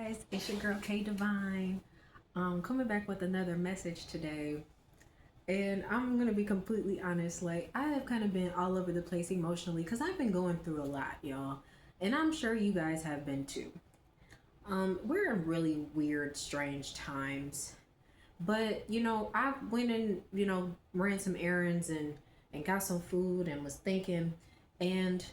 guys, it's your girl K Divine. Coming back with another message today. And I'm gonna be completely honest, like I have kind of been all over the place emotionally because I've been going through a lot, y'all. And I'm sure you guys have been too. We're in really weird, strange times. But I went and, ran some errands and got some food and was thinking and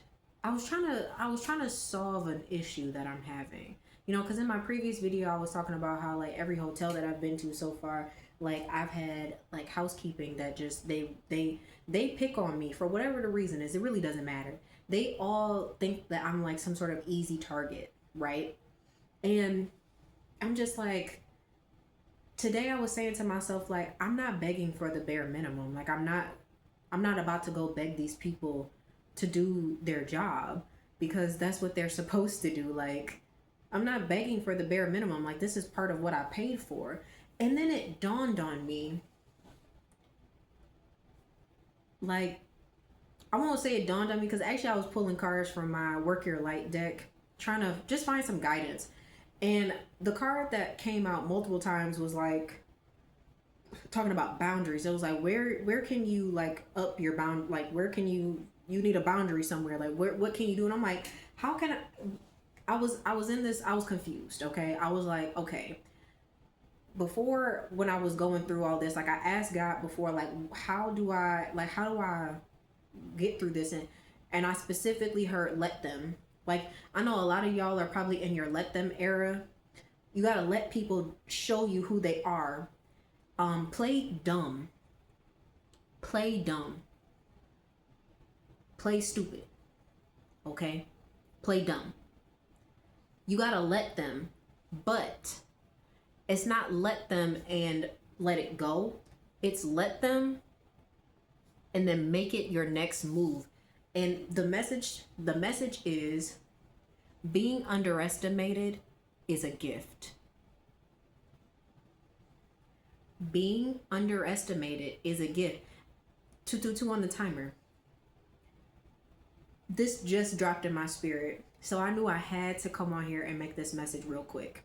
I was trying to solve an issue that I'm having. Because in my previous video I was talking about how like every hotel that I've been to so far, like I've had like housekeeping that just they pick on me for whatever the reason is. It really doesn't matter. They all think that I'm like some sort of easy target, right? And I'm just like, today I was saying to myself, like, I'm not begging for the bare minimum. Like I'm not about to go beg these people to do their job because that's what they're supposed to do. Like, I'm not begging for the bare minimum. Like, this is part of what I paid for. And then it dawned on me, like, I won't say it dawned on me because actually I was pulling cards from my Work Your Light deck, trying to just find some guidance. And the card that came out multiple times was like talking about boundaries. It was like, where can you like up your bound, like where can you need a boundary somewhere, like what can you do? And I'm like, how can I was in this, I was confused. Okay, I was like, okay, before, when I was going through all this, like I asked God before, like how do I get through this, and I specifically heard let them. Like, I know a lot of y'all are probably in your let them era. You got to let people show you who they are. Play dumb, play dumb, play stupid. Okay, play dumb. You got to let them, but it's not let them and let it go. It's let them and then make it your next move. And the message is, being underestimated is a gift. Being underestimated is a gift. 222 on the timer. This just dropped in my spirit, so I knew I had to come on here and make this message real quick.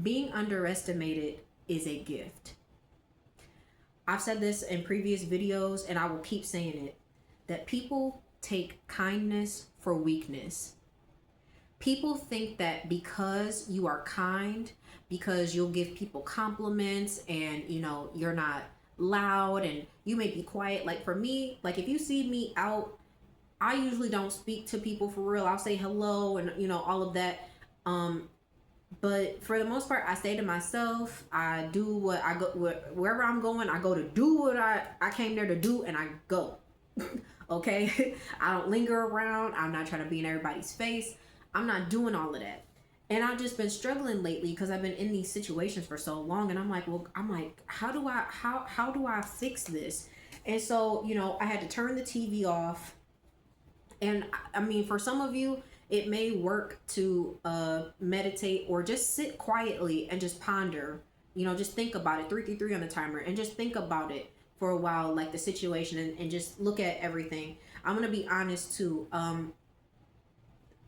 Being underestimated is a gift. I've said this in previous videos and I will keep saying it, that people take kindness for weakness. People think that because you are kind, because you'll give people compliments and you're not loud and you may be quiet. Like for me, like if you see me out, I usually don't speak to people for real. I'll say hello and all of that. But for the most part, I stay to myself. I do what I go, wherever I'm going, I go to do what I came there to do, and I go. Okay? I don't linger around. I'm not trying to be in everybody's face. I'm not doing all of that. And I've just been struggling lately because I've been in these situations for so long, and I'm like, how do I fix this? And so, I had to turn the TV off. And I mean, for some of you, it may work to meditate or just sit quietly and just ponder. Just think about it. 333 on the timer, and just think about it for a while, like the situation, and just look at everything. I'm gonna be honest too.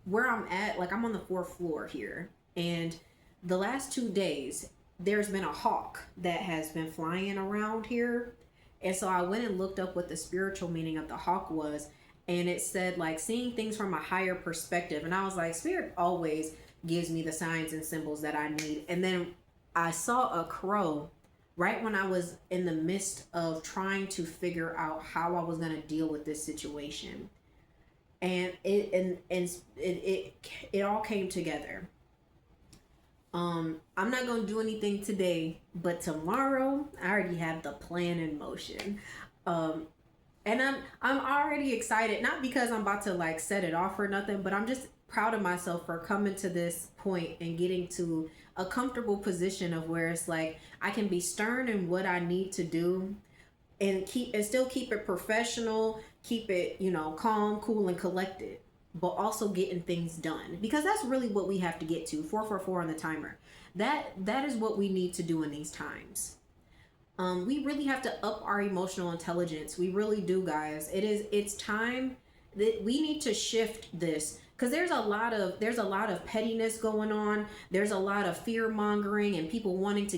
Where I'm at, like I'm on the fourth floor here, and the last 2 days there's been a hawk that has been flying around here, and so I went and looked up what the spiritual meaning of the hawk was, and it said like seeing things from a higher perspective. And I was like, spirit always gives me the signs and symbols that I need. And then I saw a crow right when I was in the midst of trying to figure out how I was going to deal with this situation, and it all came together. I'm not gonna do anything today, but tomorrow I already have the plan in motion. And I'm already excited, not because I'm about to like set it off or nothing, but I'm just proud of myself for coming to this point and getting to a comfortable position of where it's like I can be stern in what I need to do, and still keep it professional, keep it, calm, cool, and collected, but also getting things done, because that's really what we have to get to. 444 on the timer. That is what we need to do in these times. We really have to up our emotional intelligence. We really do, guys. It's time that we need to shift this. because there's a lot of pettiness going on. There's a lot of fear mongering and people wanting to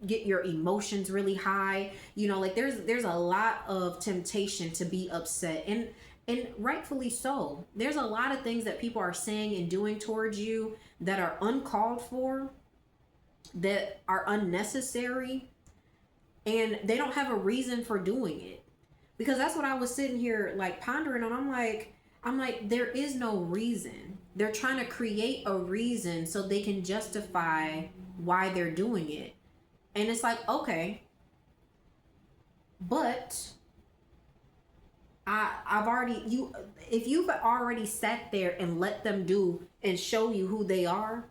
get your emotions really high. You know, like there's a lot of temptation to be upset, and rightfully so. There's a lot of things that people are saying and doing towards you that are uncalled for, that are unnecessary, and they don't have a reason for doing it. Because that's what I was sitting here like pondering on. I'm like, there is no reason. They're trying to create a reason so they can justify why they're doing it. And it's like, okay, but if you've already sat there and let them do and show you who they are.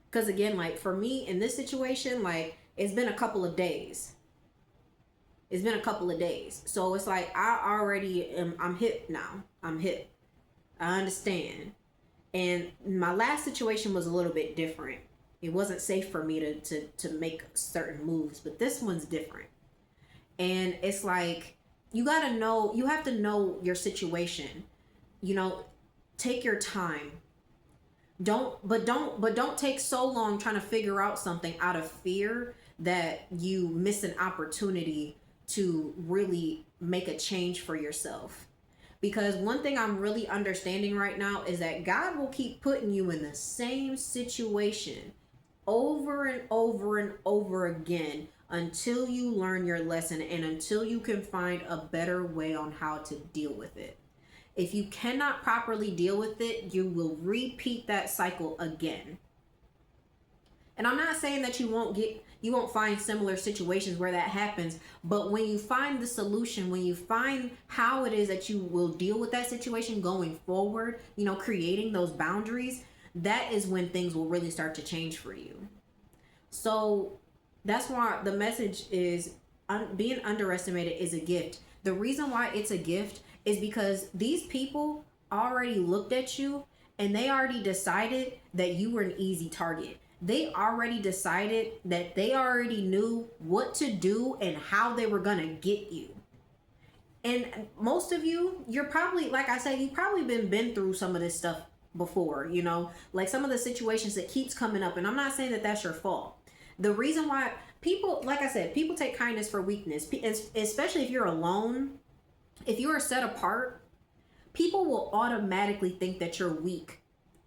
Because again, like for me in this situation, like it's been a couple of days. So it's like I'm hip now. I'm hip. I understand. And my last situation was a little bit different. It wasn't safe for me to make certain moves, but this one's different. And it's like you have to know your situation. You know, take your time. Don't take so long trying to figure out something out of fear that you miss an opportunity to really make a change for yourself. Because one thing I'm really understanding right now is that God will keep putting you in the same situation over and over and over again until you learn your lesson and until you can find a better way on how to deal with it. If you cannot properly deal with it, you will repeat that cycle again. And I'm not saying that you won't find similar situations where that happens, but when you find the solution, when you find how it is that you will deal with that situation going forward, you know, creating those boundaries, that is when things will really start to change for you. So that's why the message is being underestimated is a gift. The reason why it's a gift is because these people already looked at you and they already decided that you were an easy target. They already decided that they already knew what to do and how they were going to get you. And most of you, you're probably, like I said, you've probably been through some of this stuff before, you know, like some of the situations that keeps coming up. And I'm not saying that that's your fault. The reason why people, like I said, people take kindness for weakness, especially if you're alone, if you are set apart, people will automatically think that you're weak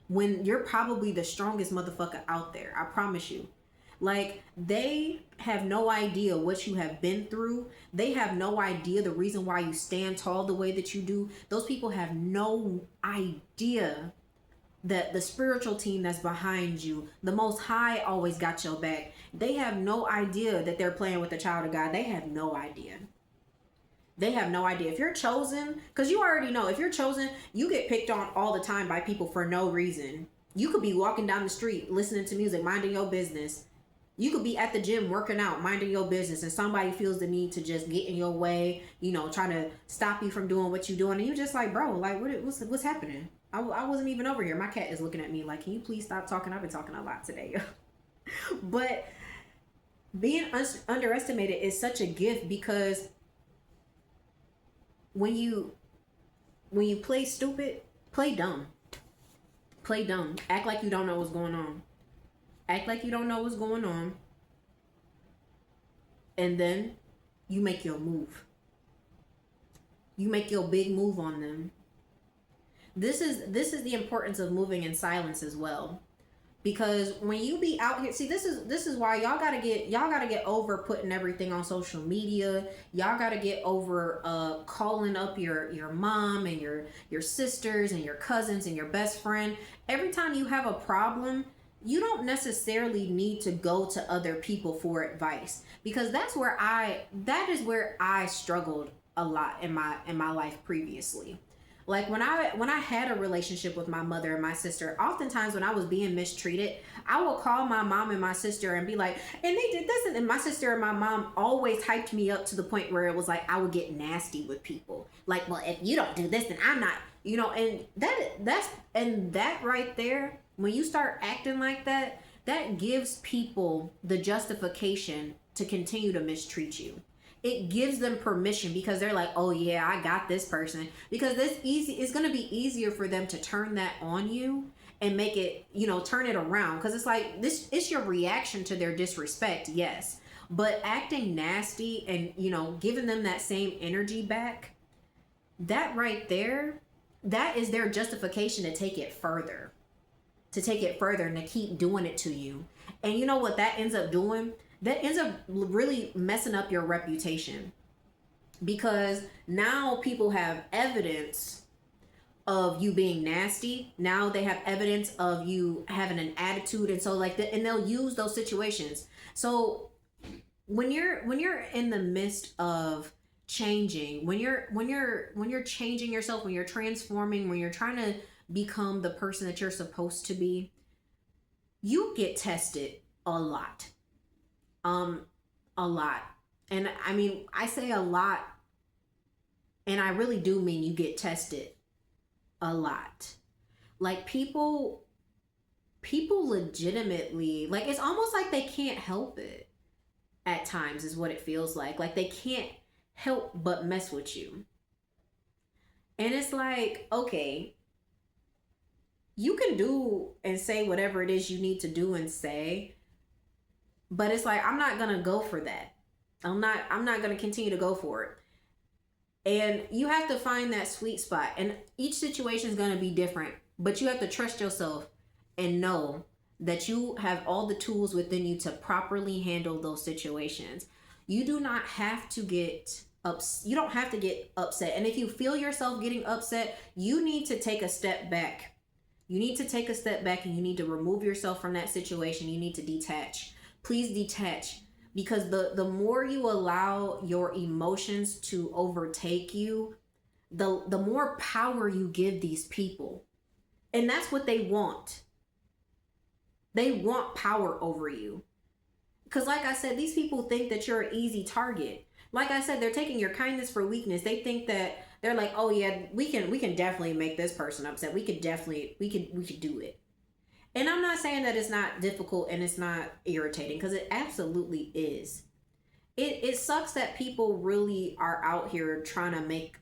when you're probably the strongest motherfucker out there. I promise you. Like, they have no idea what you have been through. They have no idea the reason why you stand tall the way that you do. Those people have no idea that the spiritual team that's behind you, the Most High, always got your back. They have no idea that they're playing with the child of God. They have no idea. They have no idea. If you're chosen, because you already know, if you're chosen, you get picked on all the time by people for no reason. You could be walking down the street, listening to music, minding your business. You could be at the gym working out, minding your business, and somebody feels the need to just get in your way, you know, trying to stop you from doing what you're doing. And you're just like, bro, like, what's happening? I wasn't even over here. My cat is looking at me like, can you please stop talking? I've been talking a lot today. But being underestimated is such a gift, because when you play stupid, play dumb. Play dumb. Act like you don't know what's going on. Act like you don't know what's going on. And then you make your move. You make your big move on them. This is the importance of moving in silence as well. Because when you be out here, see, this is why y'all gotta get over putting everything on social media. Y'all gotta get over calling up your mom and your sisters and your cousins and your best friend. Every time you have a problem, you don't necessarily need to go to other people for advice, because that is where I struggled a lot in my life previously. Like when I had a relationship with my mother and my sister, oftentimes when I was being mistreated, I would call my mom and my sister and be like, and they did this, and my sister and my mom always hyped me up to the point where it was like I would get nasty with people. Like, well, if you don't do this, then I'm not, you know, and that right there, when you start acting like that, that gives people the justification to continue to mistreat you. it gives them permission because they're like, oh yeah, I got this person. Because it's going to be easier for them to turn that on you and make it, turn it around. Because it's like, it's your reaction to their disrespect, yes. But acting nasty and, giving them that same energy back, that right there, that is their justification to take it further. To take it further and to keep doing it to you. And you know what that ends up doing? That ends up really messing up your reputation. Because now people have evidence of you being nasty. Now they have evidence of you having an attitude. And so and they'll use those situations. So when you're in the midst of changing, when you're changing yourself, when you're transforming, when you're trying to become the person that you're supposed to be, you get tested a lot. A lot. And I mean, I say a lot, and I really do mean you get tested a lot. Like people legitimately, like it's almost like they can't help it at times is what it feels like. Like they can't help but mess with you. And it's like, okay, you can do and say whatever it is you need to do and say, but it's like, I'm not going to go for that. I'm not going to continue to go for it. And you have to find that sweet spot. And each situation is going to be different, but you have to trust yourself and know that you have all the tools within you to properly handle those situations. You do not have to get upset. You don't have to get upset. And if you feel yourself getting upset, you need to take a step back. You need to take a step back and you need to remove yourself from that situation. You need to detach. Please detach, because the more you allow your emotions to overtake you, the more power you give these people. And that's what they want. They want power over you. Because like I said, these people think that you're an easy target. Like I said, they're taking your kindness for weakness. They think that they're like, oh yeah, we can definitely make this person upset. We could do it. And I'm not saying that it's not difficult and it's not irritating, because it absolutely is. It sucks that people really are out here trying to make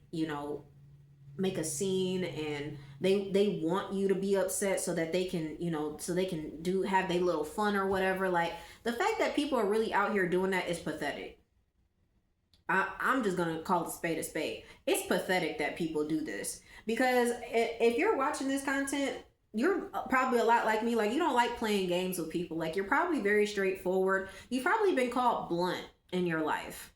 a scene, and they want you to be upset so that they can, have their little fun or whatever. Like, the fact that people are really out here doing that is pathetic. I'm just gonna call it spade a spade. It's pathetic that people do this, because if you're watching this content, you're probably a lot like me. Like, you don't like playing games with people. Like, you're probably very straightforward. You've probably been called blunt in your life.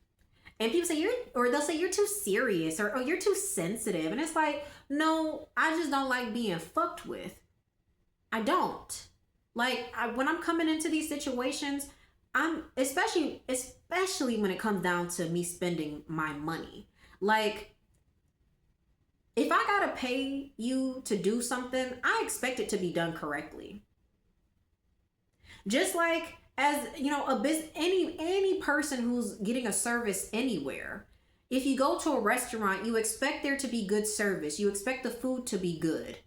And people say they'll say you're too serious, or you're too sensitive. And it's like, no, I just don't like being fucked with. I don't. Like, when I'm coming into these situations, I'm especially when it comes down to me spending my money. Like, if I gotta pay you to do something, I expect it to be done correctly. Just like, as any person who's getting a service anywhere, if you go to a restaurant, you expect there to be good service. You expect the food to be good.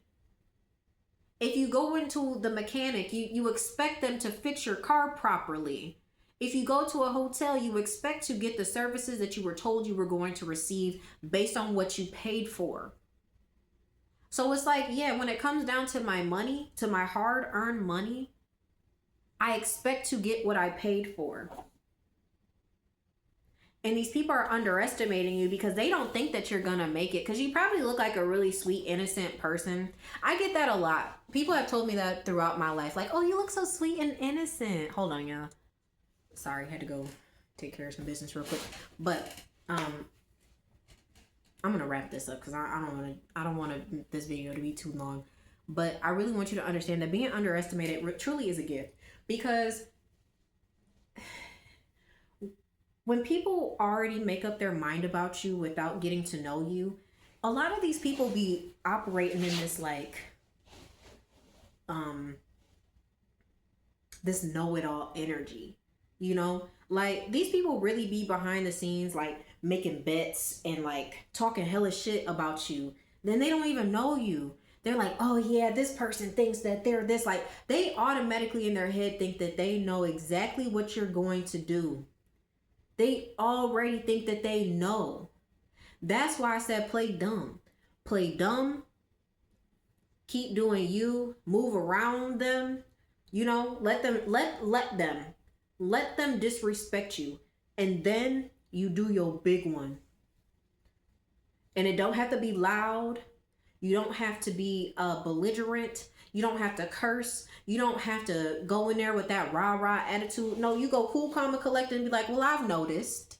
If you go into the mechanic, you expect them to fix your car properly. If you go to a hotel, you expect to get the services that you were told you were going to receive based on what you paid for. So it's like, yeah, when it comes down to my money, to my hard-earned money, I expect to get what I paid for. And these people are underestimating you because they don't think that you're gonna make it, because you probably look like a really sweet, innocent person. I get that a lot. People have told me that throughout my life. Like, oh, you look so sweet and innocent. Hold on, y'all. Sorry, had to go take care of some business real quick. But I'm gonna wrap this up because I don't want this video to be too long. But I really want you to understand that being underestimated truly is a gift. Because when people already make up their mind about you without getting to know you, a lot of these people be operating in this this know-it-all energy, like these people really be behind the scenes, like making bets and like talking hella shit about you. Then they don't even know you. They're like, oh yeah, this person thinks that they're this. Like, they automatically in their head think that they know exactly what you're going to do. They already think that they know. That's why I said play dumb. Play dumb, keep doing you, move around them, let them disrespect you. And then you do your big one. And it don't have to be loud. You don't have to be belligerent. You don't have to curse. You don't have to go in there with that rah-rah attitude. No, you go cool, calm, and collected and be like, well, I've noticed.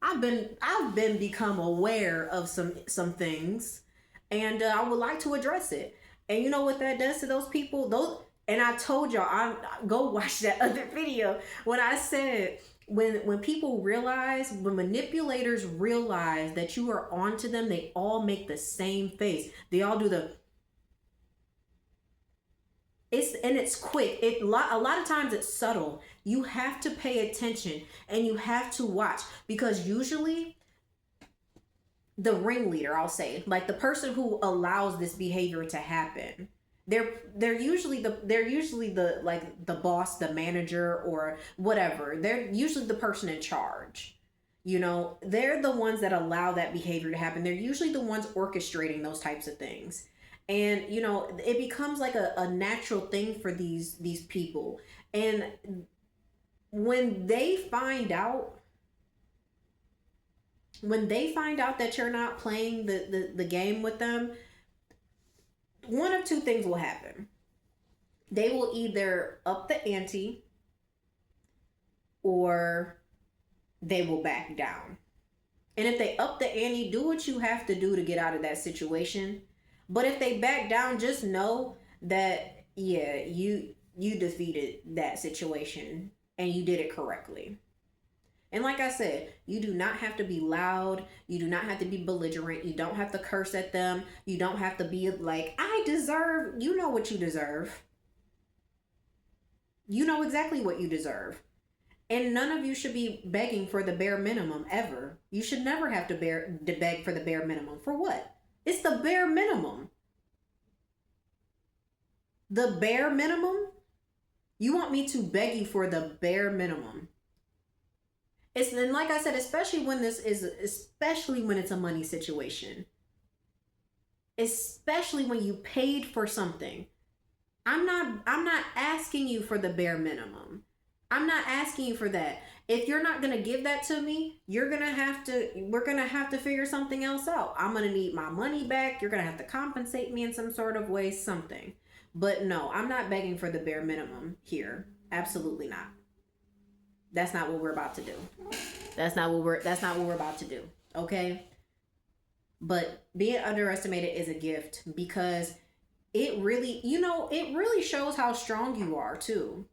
I've been become aware of some things, and I would like to address it. And you know what that does to those people? And I told y'all, I go watch that other video when I said when people realize, when manipulators realize that you are onto them, they all make the same face. They all do the it's quick. A lot of times it's subtle. You have to pay attention and you have to watch, because usually the ringleader, I'll say, like the person who allows this behavior to happen, they're usually the like the boss, the manager, or whatever. They're usually the person in charge. They're the ones that allow that behavior to happen. They're usually the ones orchestrating those types of things. And it becomes like a natural thing for these people. And when they find out that you're not playing the game with them, one of two things will happen. They will either up the ante or they will back down. And if they up the ante, do what you have to do to get out of that situation. But if they back down, just know that, yeah, you defeated that situation and you did it correctly. And like I said, you do not have to be loud. You do not have to be belligerent. You don't have to curse at them. You don't have to be like, I deserve. You know what you deserve. You know exactly what you deserve. And none of you should be begging for the bare minimum ever. You should never have to beg for the bare minimum. For what? It's the bare minimum. The bare minimum? You want me to beg you for the bare minimum? And like I said, especially when it's a money situation. Especially when you paid for something. I'm not asking you for the bare minimum. I'm not asking you for that. If you're not going to give that to me, we're going to have to figure something else out. I'm going to need my money back. You're going to have to compensate me in some sort of way, something. But no, I'm not begging for the bare minimum here. Absolutely not. That's not what we're about to do. That's not what we're about to do. Okay? But being underestimated is a gift, because it really shows how strong you are too.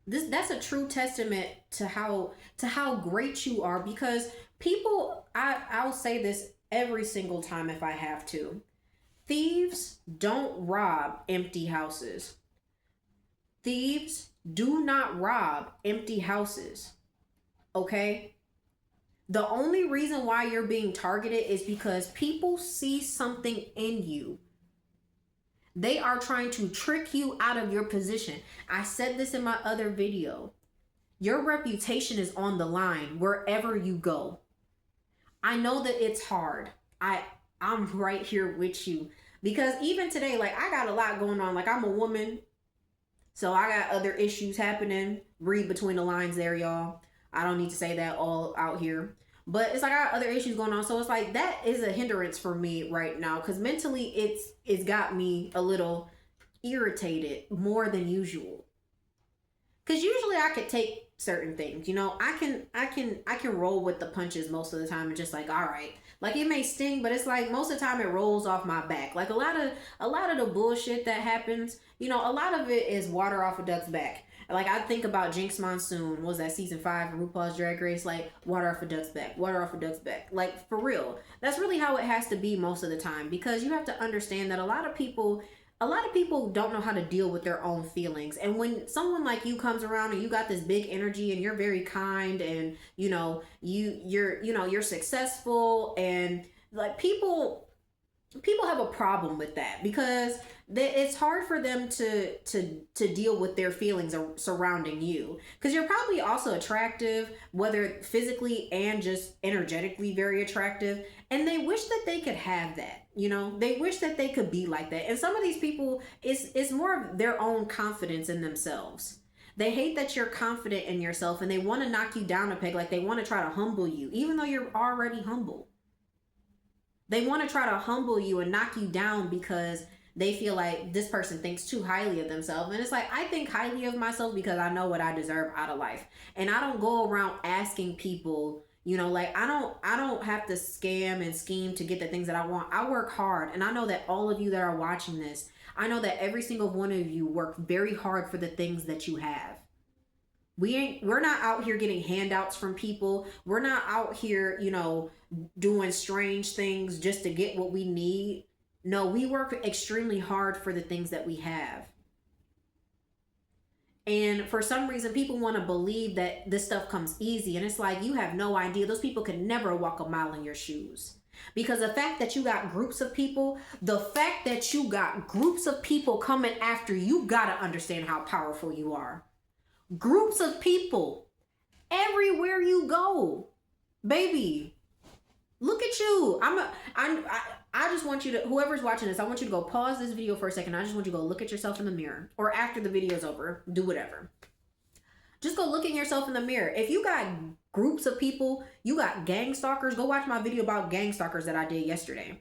That's a true testament to how great you are, because people, I'll say this every single time if I have to. Thieves don't rob empty houses. Thieves do not rob empty houses. Okay? The only reason why you're being targeted is because people see something in you. They are trying to trick you out of your position. I said this in my other video. Your reputation is on the line wherever you go. I know that it's hard. I'm right here with you. Because even today, like, I got a lot going on. Like, I'm a woman, so I got other issues happening. Read between the lines there, y'all. I don't need to say that all out here. But it's like I got other issues going on. So it's like that is a hindrance for me right now. Because mentally it's got me a little irritated more than usual. Because usually I could take certain things. I can roll with the punches most of the time and just like, all right. Like, it may sting, but it's like most of the time it rolls off my back. Like a lot of the bullshit that happens, a lot of it is water off a duck's back. Like, I think about Jinx Monsoon. Was that season 5 of RuPaul's Drag Race? Like, water off a duck's back. Water off a duck's back. Like, for real. That's really how it has to be most of the time. Because you have to understand that a lot of people don't know how to deal with their own feelings. And when someone like you comes around and you got this big energy and you're very kind and, you're successful, and like people people have a problem with that because it's hard for them to deal with their feelings surrounding you, because you're probably also attractive, whether physically and just energetically very attractive, and they wish that they could have that. They wish that they could be like that. And some of these people, it's more of their own confidence in themselves. They hate that you're confident in yourself, and they want to knock you down a peg. Like, they want to try to humble you even though you're already humble. They want to try to humble you and knock you down because they feel like this person thinks too highly of themselves. And it's like, I think highly of myself because I know what I deserve out of life. And I don't go around asking people, like, I don't have to scam and scheme to get the things that I want. I work hard. And I know that all of you that are watching this, I know that every single one of you work very hard for the things that you have. We're not out here getting handouts from people. We're not out here, doing strange things just to get what we need. No, we work extremely hard for the things that we have. And for some reason, people want to believe that this stuff comes easy. And it's like, you have no idea. Those people could never walk a mile in your shoes. Because the fact that you got groups of people coming after you, got to understand how powerful you are. Groups of people everywhere you go, baby. Look at you. I just want you to, whoever's watching this, I want you to go pause this video for a second. I just want you to go look at yourself in the mirror, or after the video's over, do whatever. Just go look at yourself in the mirror. If you got groups of people, you got gang stalkers, go watch my video about gang stalkers that I did yesterday.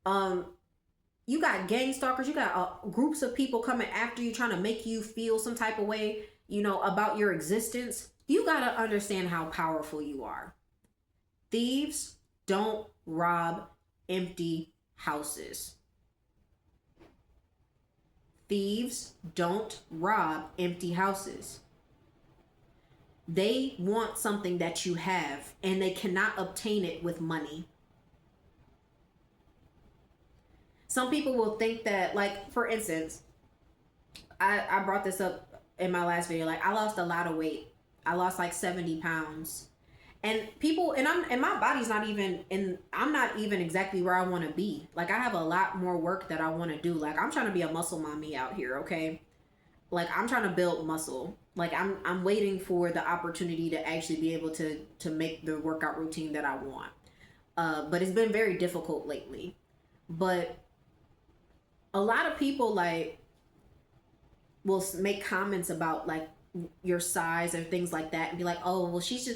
You got gang stalkers, you got groups of people coming after you, trying to make you feel some type of way, about your existence. You got to understand how powerful you are. Thieves don't rob empty houses. Thieves don't rob empty houses. They want something that you have, and they cannot obtain it with money. Some people will think that, like, for instance, I brought this up in my last video. Like, I lost a lot of weight. I lost like 70 pounds. And people, and my body's not even I'm not even exactly where I want to be. Like, I have a lot more work that I want to do. Like, I'm trying to be a muscle mommy out here, okay? Like, I'm trying to build muscle. Like, I'm waiting for the opportunity to actually be able to make the workout routine that I want. But it's been very difficult lately. But a lot of people, like, will make comments about, like, your size or things like that, and be like, oh, well, she's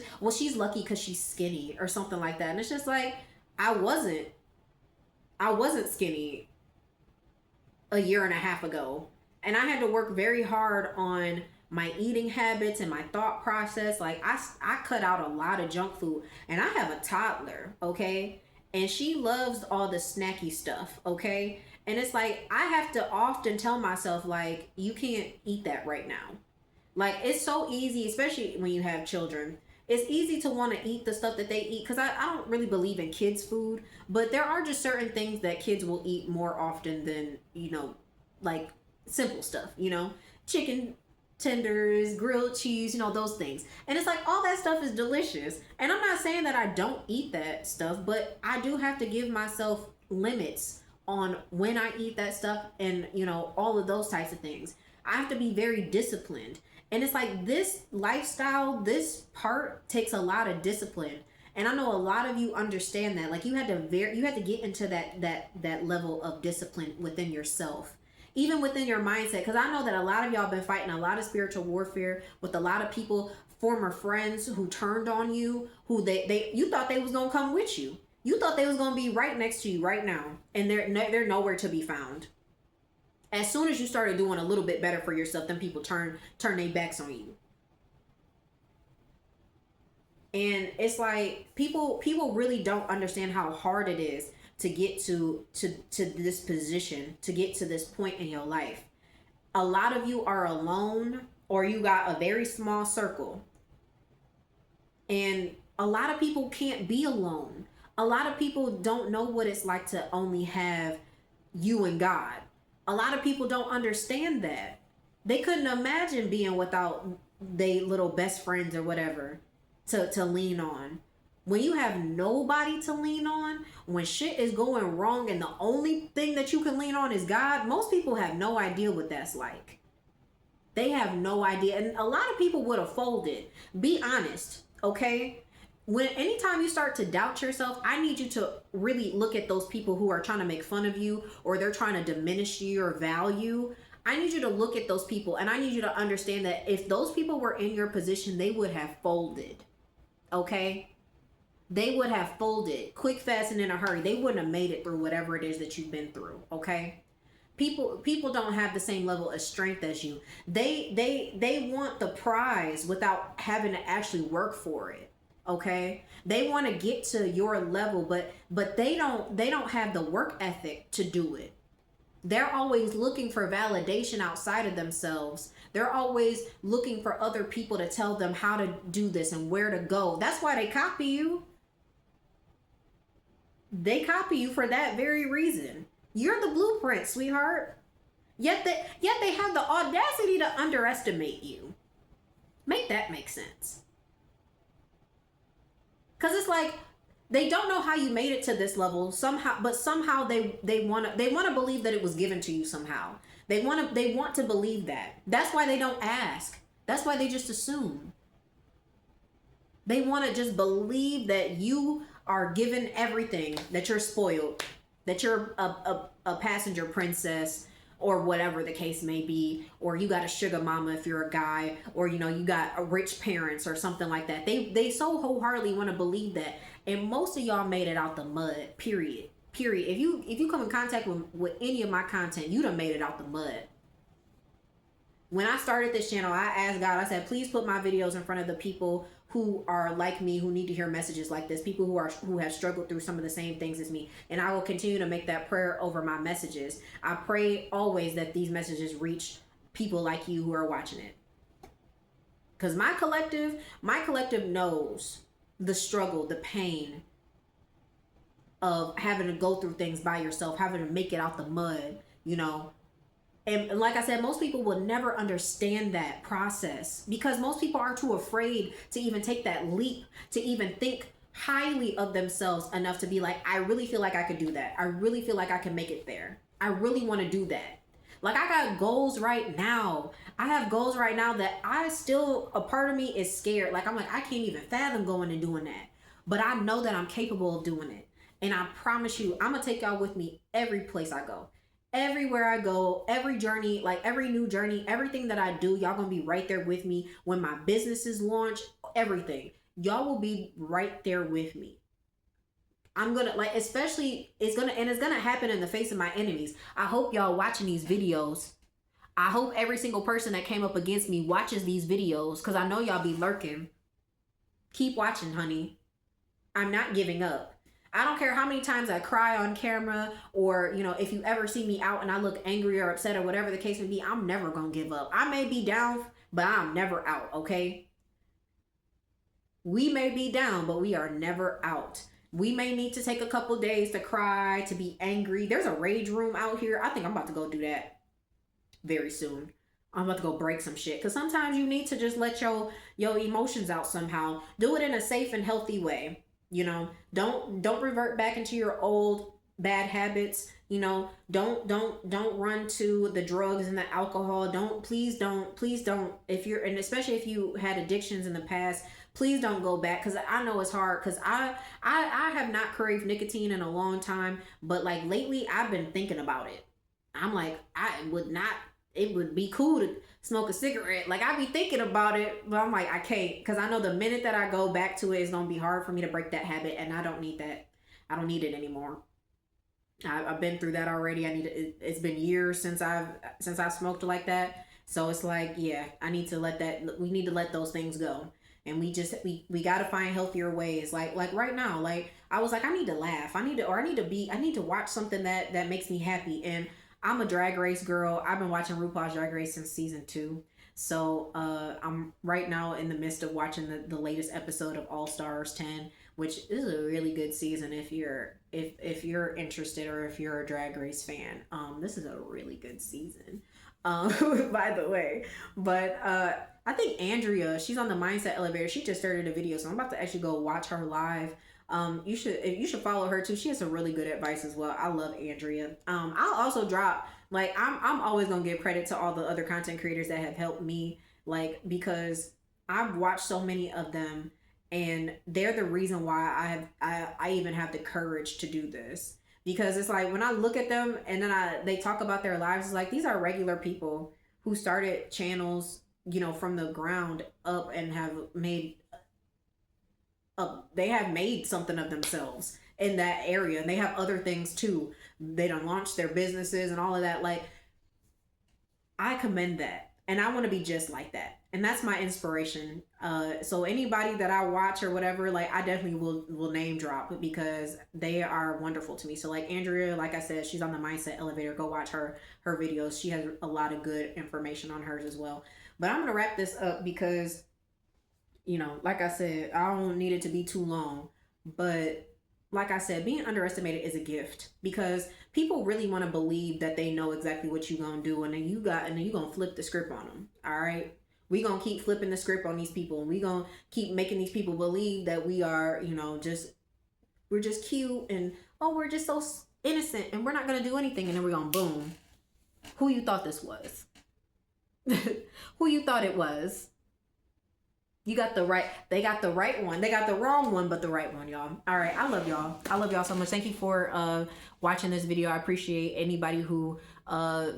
lucky because she's skinny or something like that. And it's just like, I wasn't skinny a year and a half ago, and I had to work very hard on my eating habits and my thought process. Like, I cut out a lot of junk food, and I have a toddler, okay, and she loves all the snacky stuff, okay. And it's like, I have to often tell myself, like, you can't eat that right now. Like, it's so easy, especially when you have children. It's easy to want to eat the stuff that they eat, because I don't really believe in kids' food. But there are just certain things that kids will eat more often than, like simple stuff, chicken tenders, grilled cheese, those things. And it's like, all that stuff is delicious. And I'm not saying that I don't eat that stuff, but I do have to give myself limits on when I eat that stuff, and all of those types of things. I have to be very disciplined. And it's like, this lifestyle, this part takes a lot of discipline. And I know a lot of you understand that. Like, you had to get into that level of discipline within yourself, even within your mindset. Because I know that a lot of y'all been fighting a lot of spiritual warfare with a lot of people, former friends who turned on you, who you thought they was gonna come with you. You thought they was gonna be right next to you right now, and they're nowhere to be found. As soon as you started doing a little bit better for yourself, then people turn their backs on you. And it's like, people really don't understand how hard it is to get to this position, to get to this point in your life. A lot of you are alone, or you got a very small circle. And a lot of people can't be alone. A lot of people don't know what it's like to only have you and God. A lot of people don't understand that. They couldn't imagine being without their little best friends or whatever to lean on. When you have nobody to lean on, when shit is going wrong and the only thing that you can lean on is God, most people have no idea what that's like. They have no idea. And a lot of people would have folded. Be honest, okay? When anytime you start to doubt yourself, I need you to really look at those people who are trying to make fun of you, or they're trying to diminish your value. I need you to look at those people, and I need you to understand that if those people were in your position, they would have folded. Okay? They would have folded quick, fast, and in a hurry. They wouldn't have made it through whatever it is that you've been through. Okay? People don't have the same level of strength as you. They want the prize without having to actually work for it. Okay? They want to get to your level, but they don't have the work ethic to do it. They're always looking for validation outside of themselves. They're always looking for other people to tell them how to do this and where to go. That's why they copy you. They copy you for that very reason. You're the blueprint, sweetheart. Yet they have the audacity to underestimate you. Make that make sense. Cause it's like they don't know how you made it to this level somehow, but somehow they want to believe that it was given to you somehow. They want to believe that. That's why they don't ask. That's why they just assume. They want to just believe that you are given everything, that you're spoiled, that you're a passenger princess, or whatever the case may be, or you got a sugar mama if you're a guy, or you got a rich parents or something like that. They so wholeheartedly want to believe that, and most of y'all made it out the mud. Period. If you come in contact with any of my content, you done made it out the mud. When I started this channel, I asked God, I said, please put my videos in front of the people who are like me, who need to hear messages like this, people who have struggled through some of the same things as me. And I will continue to make that prayer over my messages. I pray always that these messages reach people like you who are watching it. Because my collective knows the struggle, the pain of having to go through things by yourself, having to make it out the mud, And like I said, most people will never understand that process because most people are too afraid to even take that leap, to even think highly of themselves enough to be like, I really feel like I could do that. I really feel like I can make it there. I really want to do that. Like, I got goals right now. I have goals right now that a part of me is scared. Like, I'm like, I can't even fathom going and doing that. But I know that I'm capable of doing it. And I promise you, I'm going to take y'all with me every place I go. Everywhere I go, every journey, like every new journey, everything that I do, y'all gonna be right there with me. When my businesses launch, everything, y'all will be right there with me. I'm gonna especially it's gonna happen in the face of my enemies. I hope y'all watching these videos. I hope every single person that came up against me watches these videos, because I know y'all be lurking. Keep watching, honey. I'm not giving up. I don't care how many times I cry on camera, or, if you ever see me out and I look angry or upset or whatever the case may be, I'm never going to give up. I may be down, but I'm never out, okay? We may be down, but we are never out. We may need to take a couple days to cry, to be angry. There's a rage room out here. I think I'm about to go do that very soon. I'm about to go break some shit, because sometimes you need to just let your emotions out somehow. Do it in a safe and healthy way. Don't revert back into your old bad habits. Don't run to the drugs and the alcohol. Please don't, and especially if you had addictions in the past, please don't go back. Cause I know it's hard, cause I have not craved nicotine in a long time, but like lately I've been thinking about it. I'm like, it would be cool to smoke a cigarette. Like, I be thinking about it, but I'm like, I can't, because I know the minute that I go back to it, it's going to be hard for me to break that habit, and I don't need that. I don't need it anymore. I've been through that already. It's been years since I've smoked like that. So it's like, yeah, we need to let those things go. And we got to find healthier ways. Like right now, like I was like, I need to laugh. I need to watch something that makes me happy. And I'm a Drag Race girl. I've been watching RuPaul's Drag Race since season 2. So I'm right now in the midst of watching the latest episode of All Stars 10, which is a really good season if you're interested or if you're a Drag Race fan. This is a really good season. By the way, but I think Andrea, she's on the Mindset Elevator. She just started a video, so I'm about to actually go watch her live. You should follow her too. She has some really good advice as well. I love Andrea. I'll also drop, like, I'm always gonna give credit to all the other content creators that have helped me, like, because I've watched so many of them, and they're the reason why I even have the courage to do this. Because it's like when I look at them and then they talk about their lives, it's like these are regular people who started channels, from the ground up and have made they have made something of themselves in that area, and they have other things too. They don't launch their businesses and all of that. Like, I commend that, and I want to be just like that, and that's my inspiration. So anybody that I watch or whatever, like, I definitely will name drop because they are wonderful to me. So like Andrea, like I said, she's on the Mindset Elevator. Go watch her videos. She has a lot of good information on hers as well. But I'm gonna wrap this up because, like I said, I don't need it to be too long. But like I said, being underestimated is a gift because people really want to believe that they know exactly what you're gonna do, and then you gonna flip the script on them. All right, we gonna keep flipping the script on these people, and we gonna keep making these people believe that we are, we're just cute, and oh, we're just so innocent, and we're not gonna do anything, and then we're gonna boom. Who you thought this was? Who you thought it was? They got the right one. They got the wrong one, but the right one, y'all. All right. I love y'all. I love y'all so much. Thank you for watching this video. I appreciate anybody who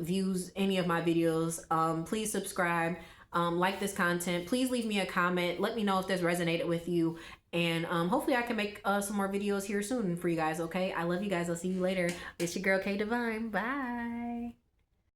views any of my videos. Please subscribe, like this content. Please leave me a comment. Let me know if this resonated with you. And hopefully I can make some more videos here soon for you guys, okay? I love you guys. I'll see you later. It's your girl, K Divine. Bye.